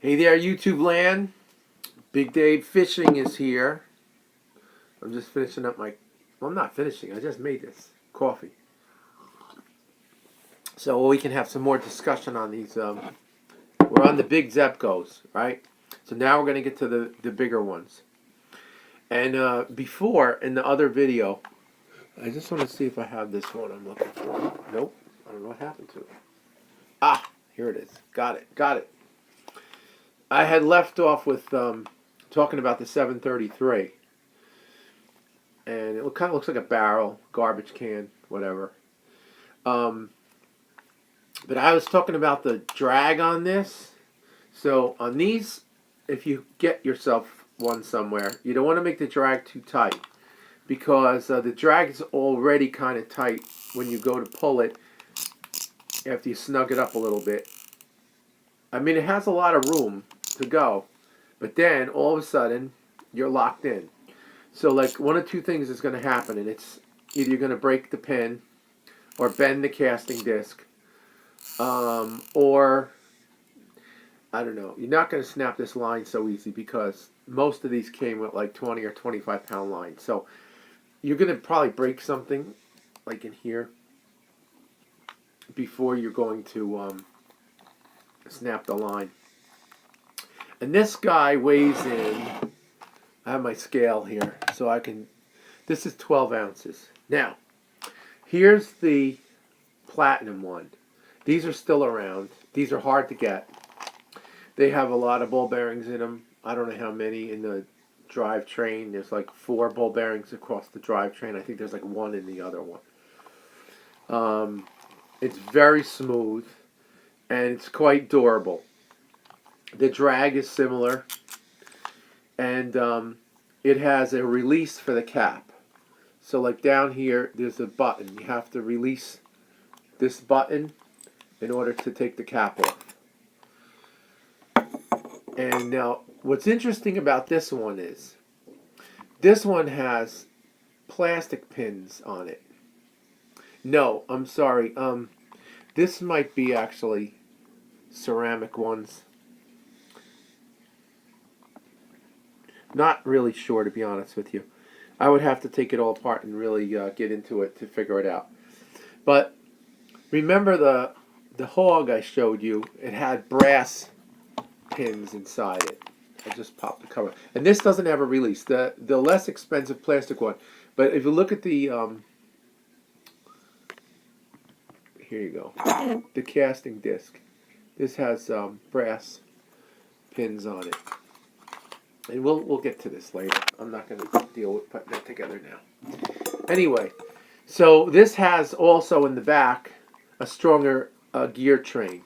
Hey there, YouTube land. Big Dave Fishing is here. I'm just finishing up my... Well, I'm not finishing. I just made this coffee. So we can have some more discussion on these. We're on the big Zebcos, right? So now we're going to get to the bigger ones. And before, in the other video, I just want to see if I have this one I'm looking for. Nope. I don't know what happened to it. Ah, here it is. Got it. I had left off with talking about the 733. And it kind of looks like a barrel, garbage can, whatever. But I was talking about the drag on this. So on these, if you get yourself one somewhere, you don't want to make the drag too tight. Because the drag is already kind of tight when you go to pull it after you snug it up a little bit. I mean, it has a lot of room to go. But then, all of a sudden, you're locked in. So, like, one of two things is going to happen, and it's either you're going to break the pin or bend the casting disc, or, I don't know, you're not going to snap this line so easy because most of these came with, like, 20 or 25-pound lines. So, you're going to probably break something, like in here, before you're going to snap the line. And this guy weighs in... I have my scale here, so I can... This is 12 ounces. Now, here's the platinum one. These are still around. These are hard to get. They have a lot of ball bearings in them. I don't know how many in the drivetrain. There's like 4 ball bearings across the drivetrain. I think there's like 1 in the other one. It's very smooth, and it's quite durable. The drag is similar. And it has a release for the cap. So like down here, there's a button. You have to release this button in order to take the cap off. And now, what's interesting about this one is, this one has plastic pins on it. No, I'm sorry. This might be actually ceramic ones. Not really sure, to be honest with you. I would have to take it all apart and really get into it to figure it out. But remember the hog I showed you? It had brass pins inside it. I just popped the cover. And this doesn't have a release. The less expensive plastic one. But if you look at the... here you go. The casting disc. This has brass pins on it. And we'll get to this later. I'm not going to deal with putting that together now. Anyway, so this has also in the back a stronger gear train.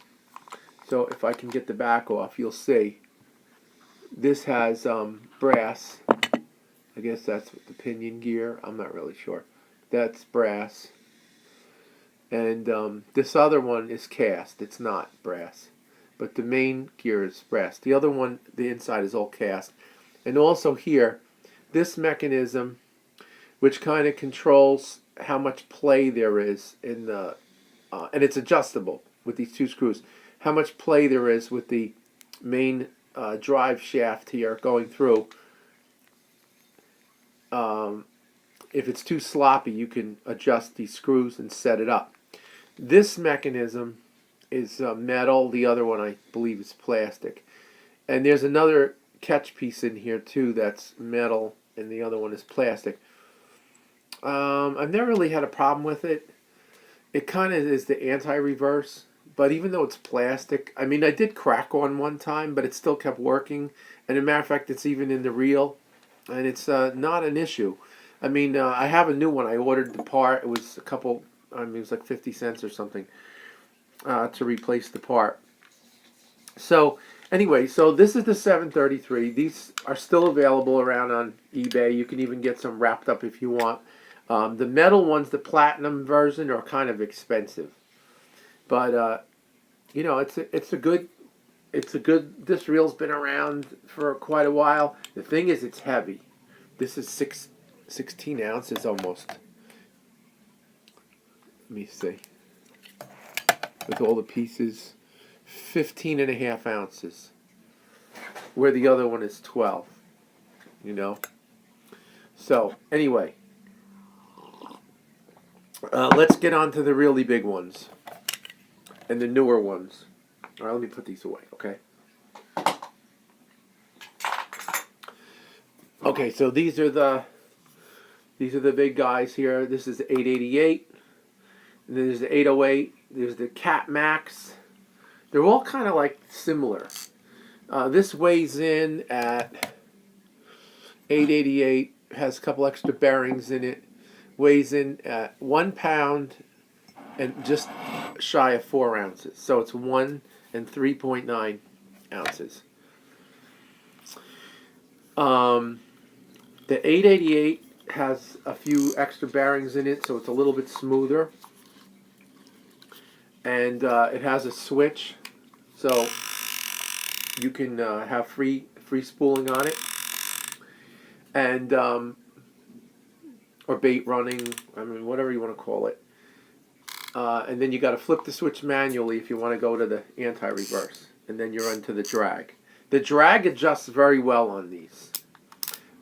So if I can get the back off, you'll see. This has brass. I guess that's the pinion gear. I'm not really sure. That's brass. And this other one is cast. It's not brass. But the main gear is brass. The other one, the inside is all cast. And also here, this mechanism, which kind of controls how much play there is in the, and it's adjustable with these 2 screws, how much play there is with the main drive shaft here going through. If it's too sloppy, you can adjust these screws and set it up. This mechanism is metal. The other one, I believe, is plastic. And there's another catch piece in here too that's metal, and the other one is plastic. I've never really had a problem with it. It kind of is the anti-reverse, but even though it's plastic, I mean, I did crack one time, but it still kept working. And as a matter of fact, it's even in the reel, and it's not an issue. I mean, I have a new one. I ordered the part. It was a couple, I mean, it was like 50 cents or something to replace the part. So anyway, so this is the 733. These are still available around on eBay. You can even get some wrapped up if you want. The metal ones, the platinum version, are kind of expensive. But you know, it's a good. This reel's been around for quite a while. The thing is, it's heavy. This is 16 ounces almost. Let me see. With all the pieces, 15.5 ounces. where the other one is 12. You know. So anyway, let's get on to the really big ones and the newer ones. All right, let me put these away. Okay. Okay, so these are the big guys here. This is the 888, and then there's the 808. There's the Cat Max. They're all kind of like similar. This weighs in at 888. Has a couple extra bearings in it. Weighs in at 1 pound and just shy of 4 ounces. So it's 1 and 3.9 ounces. The 888 has a few extra bearings in it, so it's a little bit smoother. And it has a switch, so you can have free spooling on it. And or bait running, I mean, whatever you want to call it. And then you got to flip the switch manually if you want to go to the anti-reverse. And then you're onto the drag. The drag adjusts very well on these.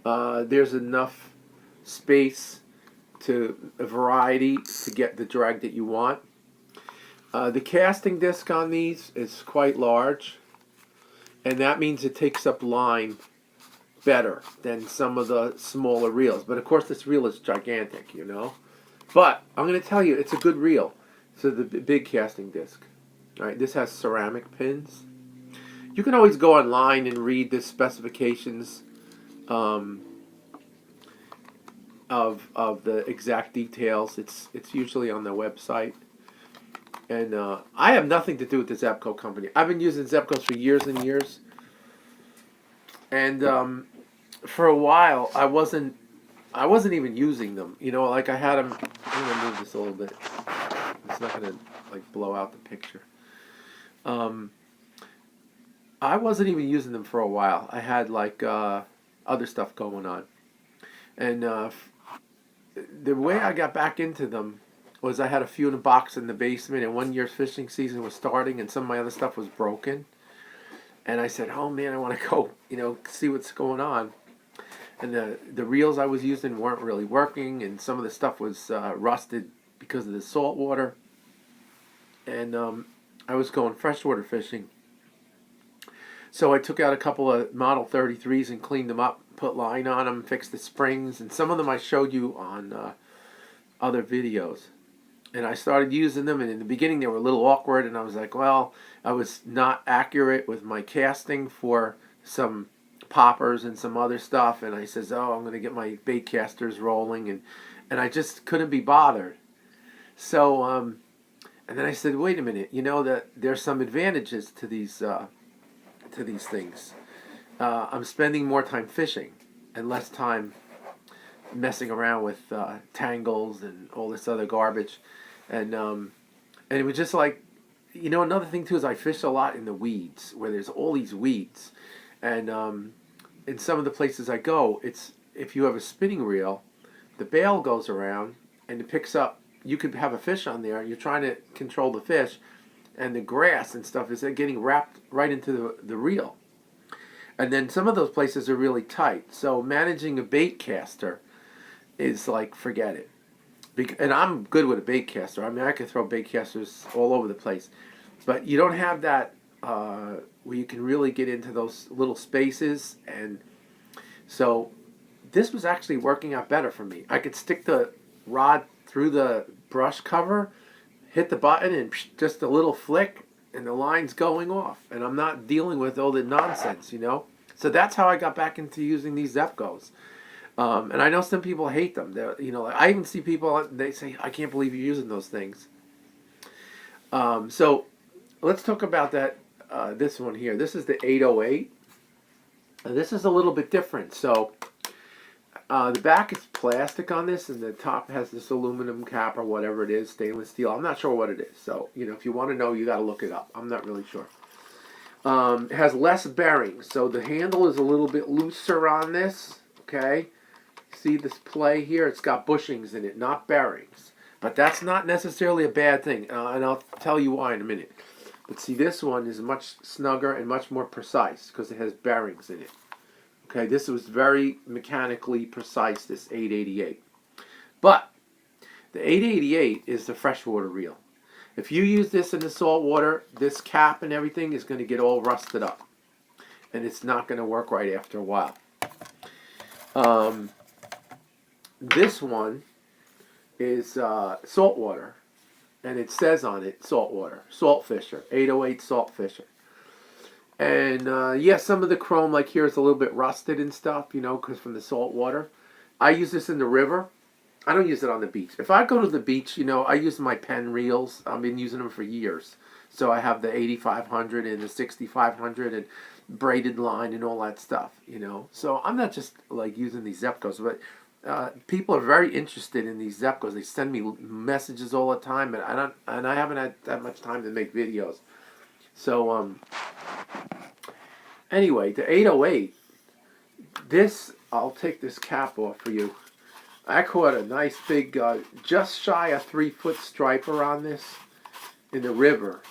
There's enough space to a variety to get the drag that you want. The casting disc on these is quite large, and that means it takes up line better than some of the smaller reels. But of course this reel is gigantic, you know. But I'm going to tell you, it's a good reel. So the big casting disc. All right, this has ceramic pins. You can always go online and read the specifications of the exact details. It's usually on their website. And I have nothing to do with the Zebco company. I've been using Zebcos for years and years. And for a while, I wasn't even using them. You know, like I had them. I'm gonna move this a little bit. It's not gonna like blow out the picture. I wasn't even using them for a while. I had like other stuff going on, and the way I got back into them was I had a few in a box in the basement, and one year's fishing season was starting, and some of my other stuff was broken. And I said, "Oh man, I want to go, you know, see what's going on." And the reels I was using weren't really working, and some of the stuff was rusted because of the salt water. And I was going freshwater fishing. So I took out a couple of Model 33s and cleaned them up, put line on them, fixed the springs, and some of them I showed you on other videos. And I started using them, and in the beginning they were a little awkward, and I was like, well, I was not accurate with my casting for some poppers and some other stuff, and I says, oh, I'm going to get my bait casters rolling, and I just couldn't be bothered. So, and then I said, wait a minute, you know that there's some advantages to these things. I'm spending more time fishing and less time messing around with tangles and all this other garbage, and it was just like, you know, another thing too is I fish a lot in the weeds where there's all these weeds, and in some of the places I go, it's if you have a spinning reel, the bail goes around and it picks up. You could have a fish on there. You're trying to control the fish, and the grass and stuff is getting wrapped right into the reel. And then some of those places are really tight. So managing a bait caster is like, forget it. And I'm good with a bait caster. I mean, I could throw bait casters all over the place. But you don't have that where you can really get into those little spaces. And so this was actually working out better for me. I could stick the rod through the brush cover, hit the button, and just a little flick, and the line's going off. And I'm not dealing with all the nonsense, you know. So that's how I got back into using these Zebcos. And I know some people hate them. You know, I even see people, they say, I can't believe you're using those things. So let's talk about that. This one here. This is the 808. And this is a little bit different. So the back is plastic on this, and the top has this aluminum cap or whatever it is, stainless steel. I'm not sure what it is. So, you know, if you want to know, you got to look it up. I'm not really sure. It has less bearings. So the handle is a little bit looser on this. Okay. See this play here? It's got bushings in it, not bearings. But that's not necessarily a bad thing. And I'll tell you why in a minute. But see, this one is much snugger and much more precise because it has bearings in it. Okay, this was very mechanically precise, this 888. But the 888 is the freshwater reel. If you use this in the salt water, this cap and everything is going to get all rusted up. And it's not going to work right after a while. This one is saltwater. And it says on it, saltwater. Salt fisher. 808 salt fisher. And yeah, some of the chrome like here is a little bit rusted and stuff, you know, because from the salt water. I use this in the river. I don't use it on the beach. If I go to the beach, you know, I use my Penn reels. I've been using them for years. So I have the 8500 and the 6500 and braided line and all that stuff, you know. So I'm not just like using these Zebcos, but people are very interested in these Zebcos. They send me messages all the time, and I haven't had that much time to make videos. So anyway, the 808. This, I'll take this cap off for you. I caught a nice big, just shy of 3-foot striper on this in the river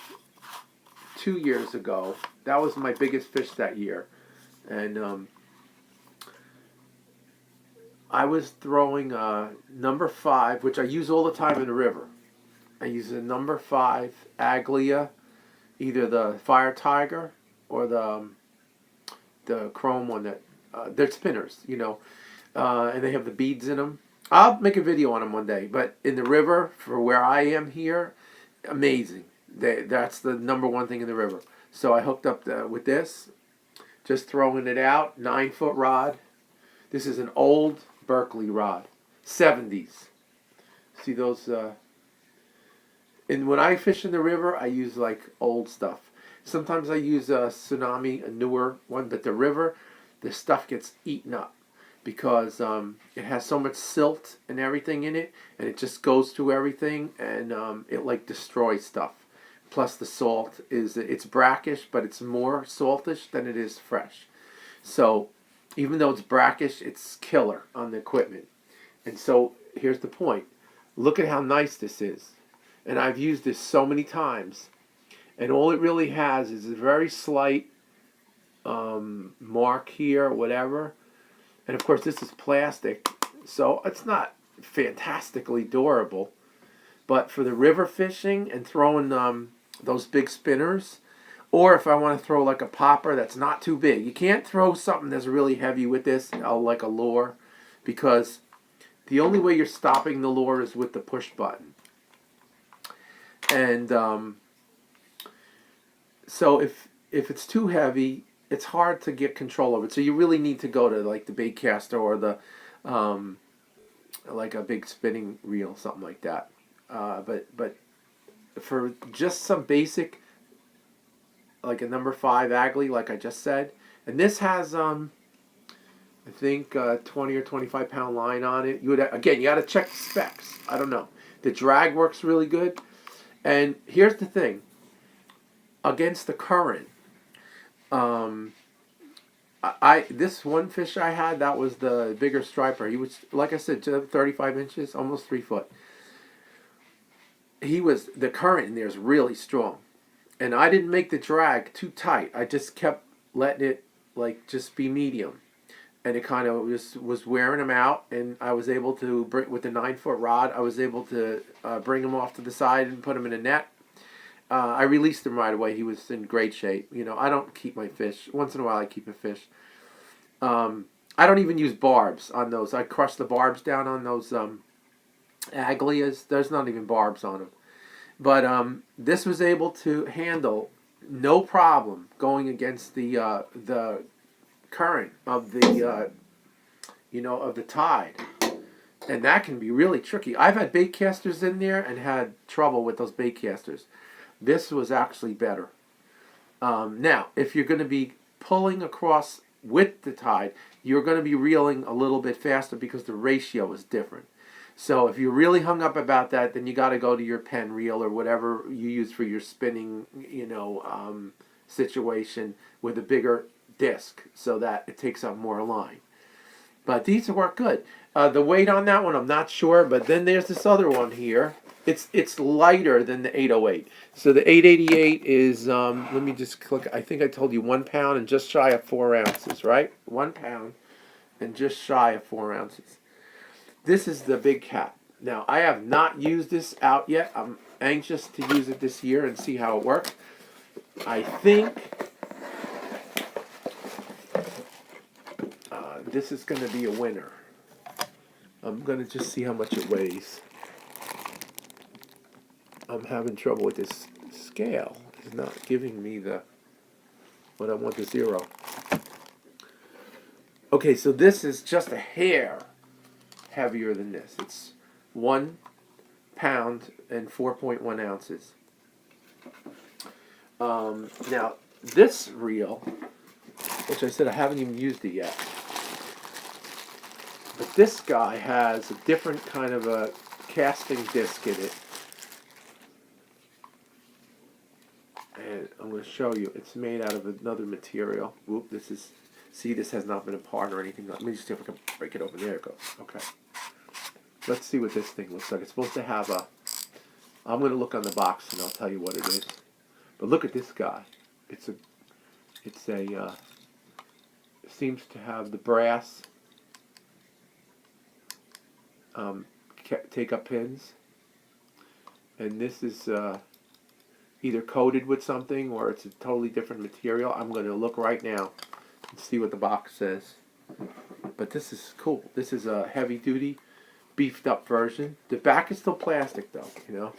2 years ago. That was my biggest fish that year. And I was throwing number 5, which I use all the time in the river. I use a number 5 Aglia, either the Fire Tiger or the chrome one that, they're spinners, you know, and they have the beads in them. I'll make a video on them one day, but in the river, for where I am here, amazing. That's the number one thing in the river. So I hooked up with this, just throwing it out, 9-foot rod. This is an old Berkeley rod, 70s. See those? And when I fish in the river, I use like old stuff. Sometimes I use a Tsunami, a newer one, but the river, the stuff gets eaten up because it has so much silt and everything in it, and it just goes through everything, and it like destroys stuff. Plus the salt it's brackish, but it's more saltish than it is fresh. So even though it's brackish, it's killer on the equipment. And so here's the point. Look at how nice this is. And I've used this so many times. And all it really has is a very slight mark here, whatever. And of course this is plastic, so it's not fantastically durable. But for the river fishing and throwing those big spinners, or if I want to throw like a popper that's not too big. You can't throw something that's really heavy with this, like a lure, because the only way you're stopping the lure is with the push button. And so if it's too heavy, it's hard to get control of it. So you really need to go to like the baitcaster or the like a big spinning reel, something like that. But for just some basic, like a number 5 Agli, like I just said, and this has I think 20 or 25 pound line on it. You got to check the specs. I don't know. The drag works really good. And here's the thing. Against the current, this one fish I had, that was the bigger striper. He was, like I said, 35 inches, almost 3 foot. The current in there is really strong. And I didn't make the drag too tight. I just kept letting it like just be medium. And it kind of was wearing him out, and I was able to bring, with the 9-foot rod, I was able to bring him off to the side and put him in a net. I released him right away. He was in great shape. You know, I don't keep my fish. Once in a while I keep a fish. I don't even use barbs on those. I crush the barbs down on those Aglias. There's not even barbs on them. But this was able to handle no problem going against the current of the of the tide. And that can be really tricky. I've had bait casters in there and had trouble with those bait casters. This was actually better. Now, if you're going to be pulling across with the tide, you're going to be reeling a little bit faster because the ratio is different. So if you're really hung up about that, then you got to go to your Penn reel or whatever you use for your spinning, situation with a bigger disc so that it takes up more line. But these work good. The weight on that one, I'm not sure. But then there's this other one here. It's lighter than the 808. So the 888 is, let me just click. I think I told you 1 pound and just shy of 4 ounces, right? 1 pound and just shy of 4 ounces. This is the big cat. Now, I have not used this out yet. I'm anxious to use it this year and see how it works. I think this is going to be a winner. I'm going to just see how much it weighs. I'm having trouble with this scale. It's not giving me what I want, the 0. Okay, so this is just a hair heavier than this. It's 1 pound and 4.1 ounces. Now, this reel, which I said I haven't even used it yet, but this guy has a different kind of a casting disc in it. And I'm going to show you. It's made out of another material. Whoop, this has not been apart or anything. Let me just see if I can break it open. There it goes. Okay. Let's see what this thing looks like. It's supposed to have I'm going to look on the box and I'll tell you what it is. But look at this guy. It seems to have the brass take up pins. And this is either coated with something or it's a totally different material. I'm going to look right now and see what the box says. But this is cool. This is a heavy duty, beefed up version. The back is still plastic though, you know.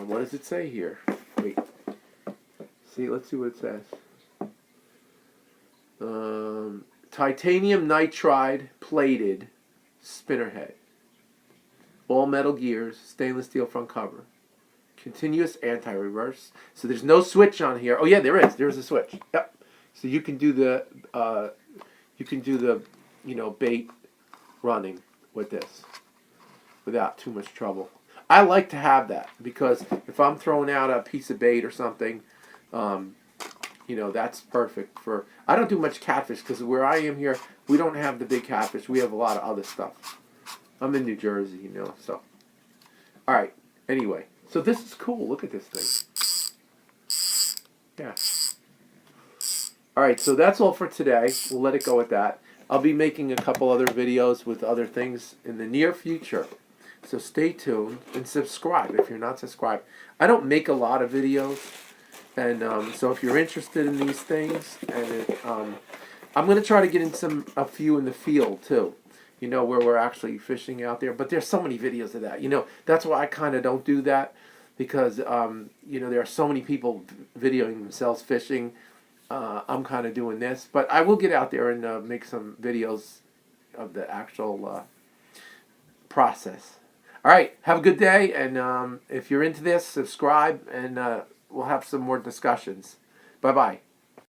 What does it say here? Wait. See, let's see what it says. Titanium nitride plated spinnerhead. All metal gears, stainless steel front cover. Continuous anti-reverse. So there's no switch on here. Oh yeah, there is. There's a switch. Yep. So you can do the bait running with this without too much trouble. I like to have that because if I'm throwing out a piece of bait or something, that's perfect for. I don't do much catfish because where I am here, we don't have the big catfish. We have a lot of other stuff. I'm in New Jersey, so. All right. Anyway, so this is cool. Look at this thing. Yeah. All right, so that's all for today. We'll let it go at that. I'll be making a couple other videos with other things in the near future. So stay tuned and subscribe if you're not subscribed. I don't make a lot of videos. And so if you're interested in these things, and I'm going to try to get in a few in the field too, where we're actually fishing out there. But there's so many videos of that. That's why I kind of don't do that because, there are so many people videoing themselves fishing. I'm kind of doing this. But I will get out there and make some videos of the actual process. All right, have a good day. And if you're into this, subscribe and we'll have some more discussions. Bye-bye.